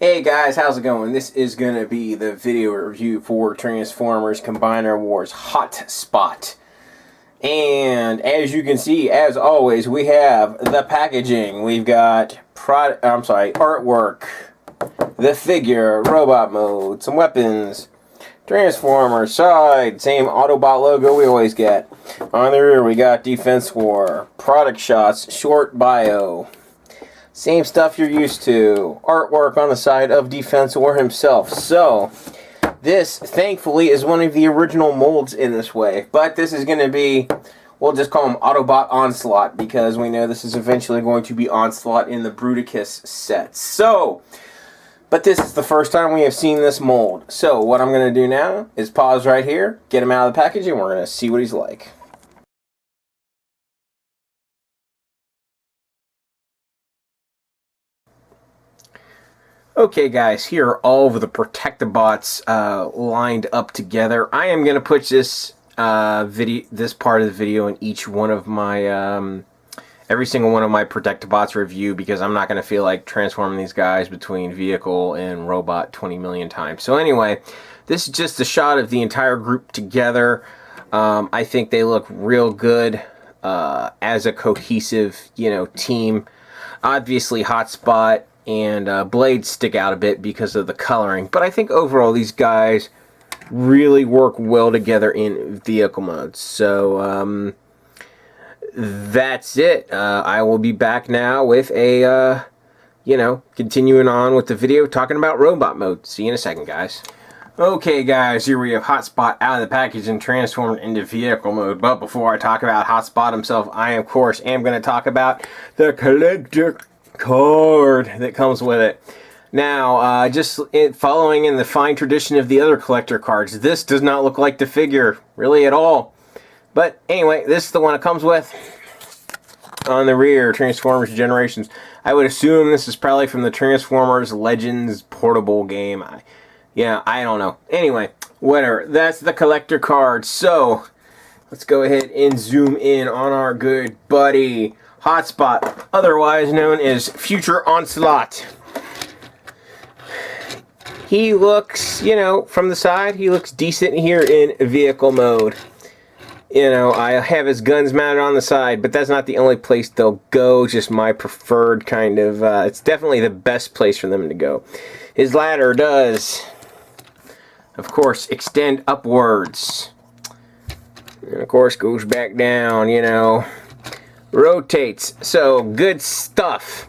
Hey guys, how's it going? This is going to be the video review for Transformers Combiner Wars Hotspot. And as you can see, as always, we have the packaging. We've got artwork, the figure, robot mode, some weapons, Transformer side, same Autobot logo we always get. On the rear we got Defensor, product shots, short bio. Same stuff you're used to. Artwork on the side of Defensor himself. So, this, thankfully, is one of the original molds in this way. But this is going to be, we'll just call him Autobot Onslaught, because we know this is eventually going to be Onslaught in the Bruticus set. So, but this is the first time we have seen this mold. So, what I'm going to do now is pause right here, get him out of the package, and we're going to see what he's like. Okay guys, here are all of the Protectobots lined up together. I am going to put this this part of the video in each one of my, every single one of my Protectobots review, because I'm not going to feel like transforming these guys between vehicle and robot 20 million times. So anyway, this is just a shot of the entire group together. I think they look real good as a cohesive, team. Obviously Hotspot and Blade stick out a bit because of the coloring, but I think overall these guys really work well together in vehicle mode. So that's it. I will be back now with a continuing on with the video talking about robot mode. See you in a second, guys. Okay guys, here we have Hotspot out of the package and transformed into vehicle mode. But before I talk about Hotspot himself, I of course am going to talk about the collector card that comes with it. Now, following in the fine tradition of the other collector cards, this does not look like the figure really at all. But anyway, this is the one it comes with. On the rear, Transformers Generations. I would assume this is probably from the Transformers Legends portable game. I don't know. Anyway, whatever. That's the collector card. So, let's go ahead and zoom in on our good buddy Hotspot, otherwise known as Future Onslaught. He looks, from the side, he looks decent here in vehicle mode. I have his guns mounted on the side, but that's not the only place they'll go, just my preferred kind of, it's definitely the best place for them to go. His ladder does, of course, extend upwards. And of course, goes back down, rotates. So good stuff.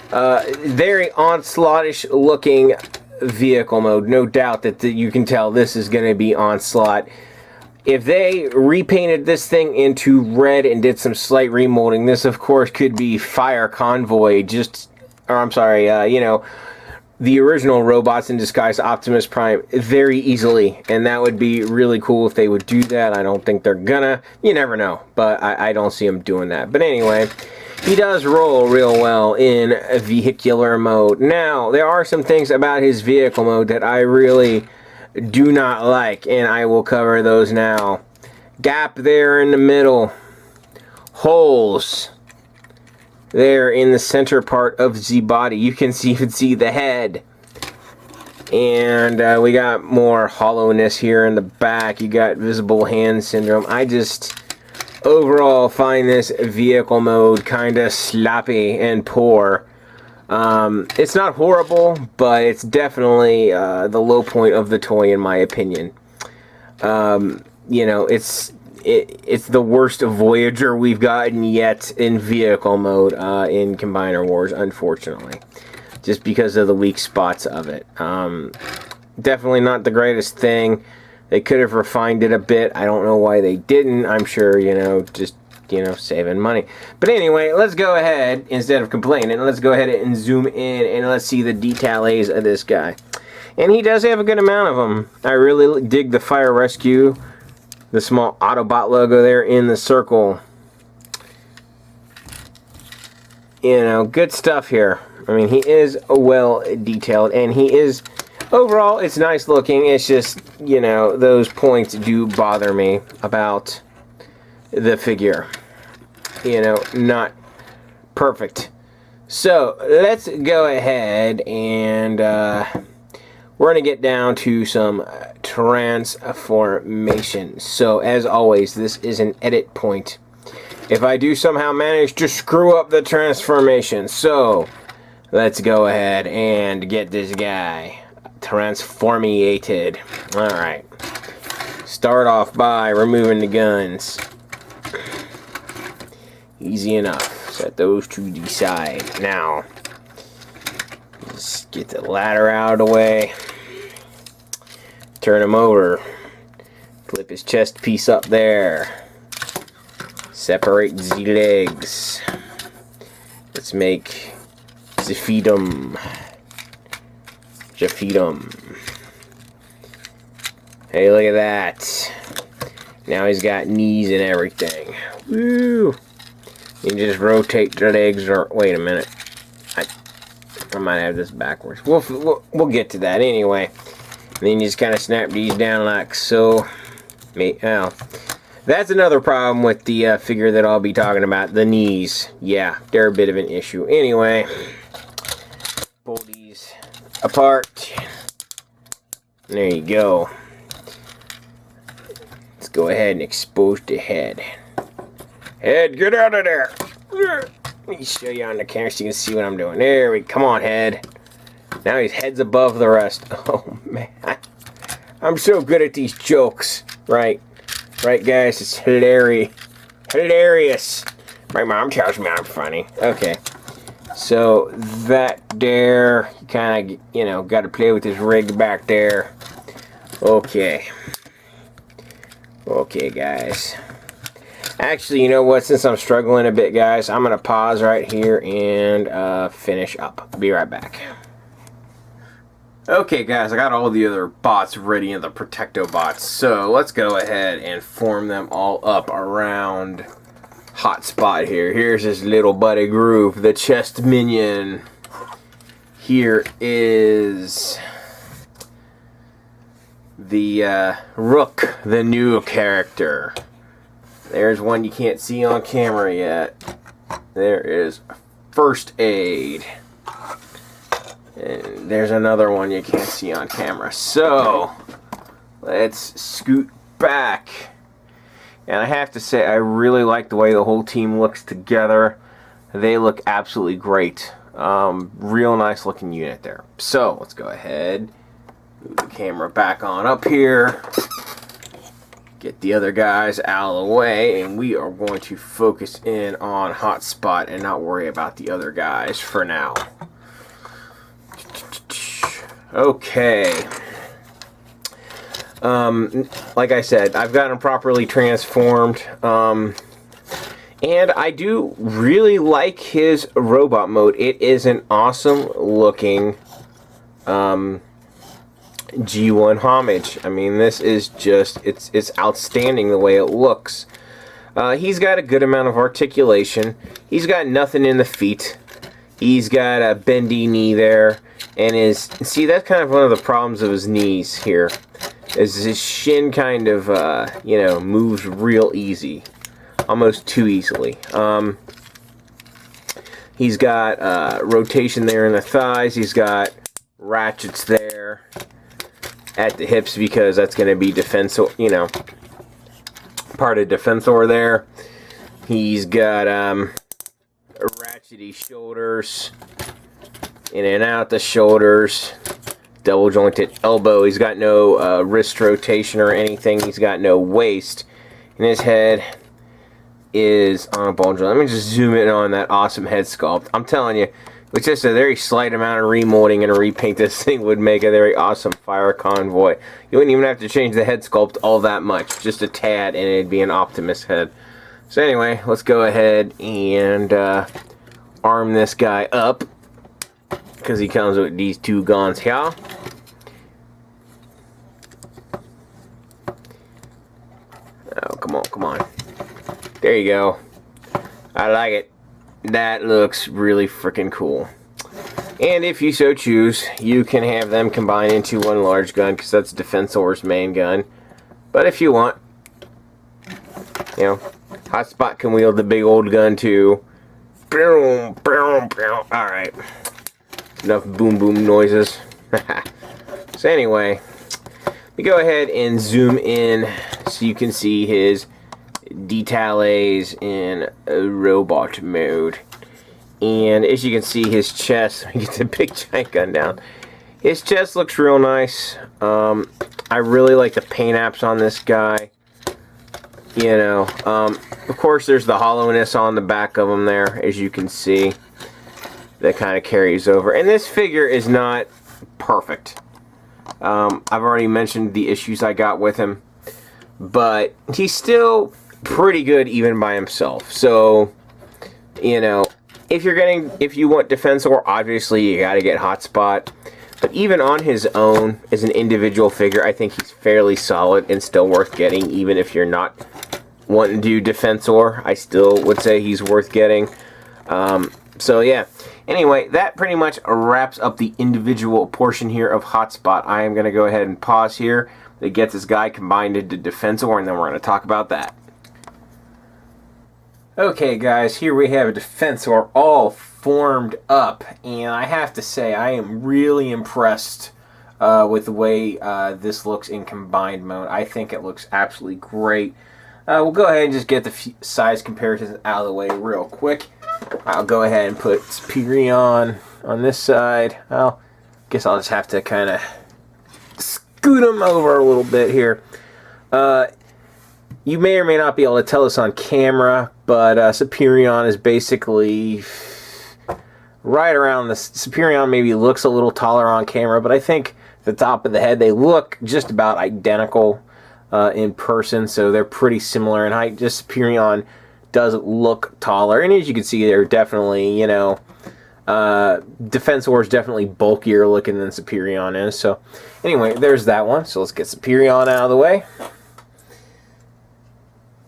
Very Onslaught-ish looking vehicle mode. No doubt that you can tell this is going to be Onslaught. If they repainted this thing into red and did some slight remolding, this of course could be Fire Convoy. The original Robots in Disguise Optimus Prime very easily, and that would be really cool if they would do that. I don't think they're gonna. You never know, but I don't see them doing that. But anyway, he does roll real well in vehicular mode. Now, there are some things about his vehicle mode that I really do not like, and I will cover those now. Gap there in the middle. Holes there in the center part of the body. You can even see the head. And we got more hollowness here in the back. You got visible hand syndrome. I just overall find this vehicle mode kind of sloppy and poor. It's not horrible, but it's definitely the low point of the toy in my opinion. It's the worst Voyager we've gotten yet in vehicle mode in Combiner Wars, unfortunately. Just because of the weak spots of it. Definitely not the greatest thing. They could have refined it a bit. I don't know why they didn't. I'm sure, just, saving money. But anyway, let's go ahead, instead of complaining, let's go ahead and zoom in and let's see the details of this guy. And he does have a good amount of them. I really dig the Fire Rescue. The small Autobot logo there in the circle. Good stuff here. I mean, he is well detailed, and he is, overall, it's nice looking. It's just, those points do bother me about the figure. Not perfect. So let's go ahead and we're going to get down to some transformation. So as always, this is an edit point. If I do somehow manage to screw up the transformation, so let's go ahead and get this guy transformiated. Alright. Start off by removing the guns. Easy enough. Set those to the side. Now, just get the ladder out of the way. Turn him over. Flip his chest piece up there. Separate the legs. Let's make the feedum. Hey, look at that. Now he's got knees and everything. Woo! You just rotate the legs, or wait a minute. I might have this backwards. We'll get to that anyway. And then you just kind of snap these down like so. Well, that's another problem with the figure that I'll be talking about. The knees. Yeah, they're a bit of an issue. Anyway, pull these apart. There you go. Let's go ahead and expose the head. Head, get out of there! Let me show you on the camera so you can see what I'm doing. There we go. Come on, head. Now his head's above the rest. Oh, man. I'm so good at these jokes. Right. Right, guys? It's hilarious. Hilarious. My mom tells me I'm funny. Okay. So, that there, you kind of, you know, got to play with this rig back there. Okay. Okay, guys. Actually, you know what? Since I'm struggling a bit, guys, I'm going to pause right here and finish up. I'll be right back. Okay, guys, I got all the other bots ready in the Protecto bots. So let's go ahead and form them all up around Hotspot here. Here's his little buddy Groove, the chest minion. Here is the Rook, the new character. There's one you can't see on camera yet. There is First Aid. And there's another one you can't see on camera. So, let's scoot back. And I have to say, I really like the way the whole team looks together. They look absolutely great. Real nice looking unit there. So, let's go ahead. Move the camera back on up here. Get the other guys out of the way, and we are going to focus in on Hotspot and not worry about the other guys for now. Okay. Like I said, I've got him properly transformed, and I do really like his robot mode. It is an awesome looking G1 homage. I mean, this is just, it's outstanding the way it looks. He's got a good amount of articulation. He's got nothing in the feet. He's got a bendy knee there. And see, that's kind of one of the problems of his knees here. Is his shin kind of, you know, moves real easy. Almost too easily. He's got rotation there in the thighs. He's got ratchets there at the hips because that's going to be Defensor, you know, part of Defensor there. He's got ratchety shoulders, in and out the shoulders, double jointed elbow. He's got no wrist rotation or anything. He's got no waist, and his head is on a ball joint. Let me just zoom in on that awesome head sculpt. I'm telling you, with just a very slight amount of remolding and a repaint, this thing would make a very awesome fire convoy. You wouldn't even have to change the head sculpt all that much. Just a tad, and it'd be an Optimus head. So anyway, let's go ahead and arm this guy up, because he comes with these two guns here. Oh, come on, come on. There you go. I like it. That looks really freaking cool. And if you so choose, you can have them combine into one large gun, because that's Defensor's main gun. But if you want, you know, Hotspot can wield the big old gun too. Boom, boom, boom. Alright. Enough boom boom noises. So anyway, we go ahead and zoom in so you can see his details in robot mode. And as you can see, his chest, let me get the big giant gun down. His chest looks real nice. I really like the paint apps on this guy. You know, of course there's the hollowness on the back of him there, as you can see. That kind of carries over. And this figure is not perfect. I've already mentioned the issues I got with him. But he's still pretty good even by himself. So, you know, if you want Defensor, obviously you gotta get Hotspot. But even on his own, as an individual figure, I think he's fairly solid and still worth getting, even if you're not wanting to do Defensor. I still would say he's worth getting. So yeah. Anyway, that pretty much wraps up the individual portion here of Hotspot. I am going to go ahead and pause here to get this guy combined into Defensor, and then we're going to talk about that. Okay guys, here we have a Defensor all formed up, and I have to say I am really impressed with the way this looks in combined mode. I think it looks absolutely great. We'll go ahead and just get the size comparisons out of the way real quick. I'll go ahead and put Superion on this side. Well, guess I'll just have to kind of scoot him over a little bit here. You may or may not be able to tell this on camera, but Superion is basically right around the... Superion maybe looks a little taller on camera, but I think the top of the head, they look just about identical in person, so they're pretty similar in height. Just Superion does look taller, and as you can see, they're definitely, you know, Defensor is definitely bulkier looking than Superion is. So anyway, there's that one. So let's get Superion out of the way,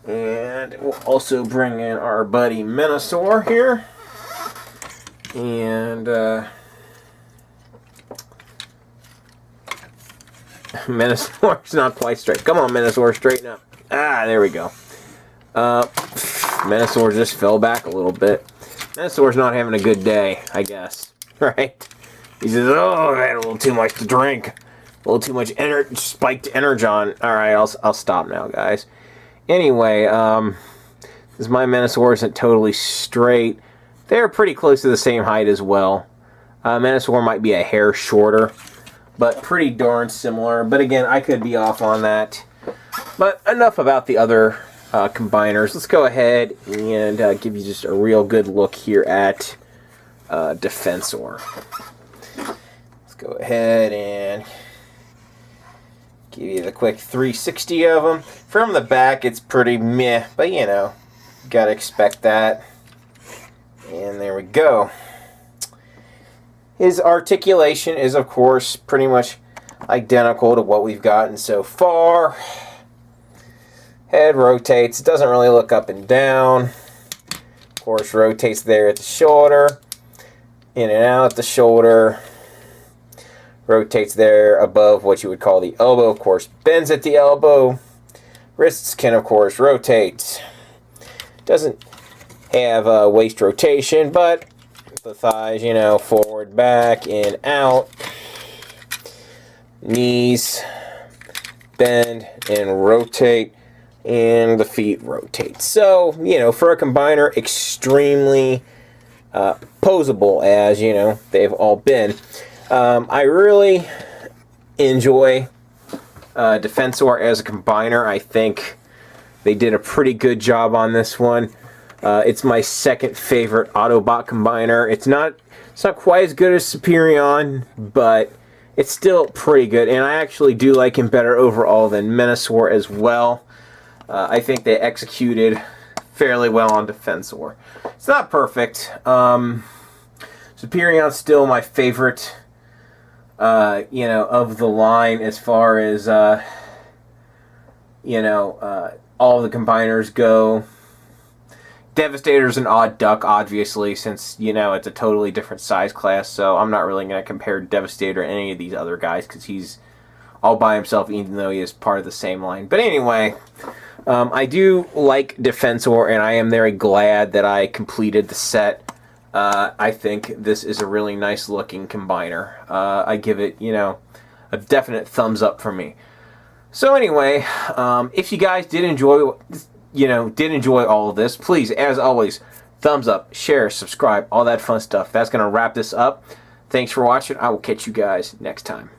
and we'll also bring in our buddy Menasor here, and Menasor's not quite straight. Come on, Menasor, straighten up. Ah, there we go. Menasor just fell back a little bit. Menasor's not having a good day, I guess. Right? He says, oh, I had a little too much to drink. A little too much spiked energon. Alright, I'll stop now, guys. Anyway, this my Menasor isn't totally straight. They're pretty close to the same height as well. Menasor might be a hair shorter, but pretty darn similar. But again, I could be off on that. But enough about the other combiners. Let's go ahead and give you just a real good look here at Defensor. Let's go ahead and give you the quick 360 of them. From the back, it's pretty meh, but you know, gotta expect that. And there we go. His articulation is, of course, pretty much identical to what we've gotten so far. Head rotates. It doesn't really look up and down. Of course, rotates there at the shoulder. In and out at the shoulder. Rotates there above what you would call the elbow. Of course, bends at the elbow. Wrists can, of course, rotate. Doesn't have waist rotation, but the thighs, you know, forward, back, in, out. Knees bend and rotate. And the feet rotate. So, you know, for a combiner, extremely posable, as, you know, they've all been. I really enjoy Defensor as a combiner. I think they did a pretty good job on this one. It's my second favorite Autobot combiner. It's not quite as good as Superion, but it's still pretty good. And I actually do like him better overall than Menasor as well. I think they executed fairly well on Defensor. It's not perfect. Superion's still my favorite, you know, of the line as far as, you know, all the combiners go. Devastator's an odd duck, obviously, since, you know, it's a totally different size class, so I'm not really going to compare Devastator to any of these other guys, because he's all by himself, even though he is part of the same line. But anyway, I do like Defensor, and I am very glad that I completed the set I think this is a really nice looking combiner. I give it, you know, a definite thumbs up for me. So anyway, if you guys did enjoy, all of this, please, as always, thumbs up, share, subscribe, all that fun stuff. That's going to wrap this up. Thanks for watching. I will catch you guys next time.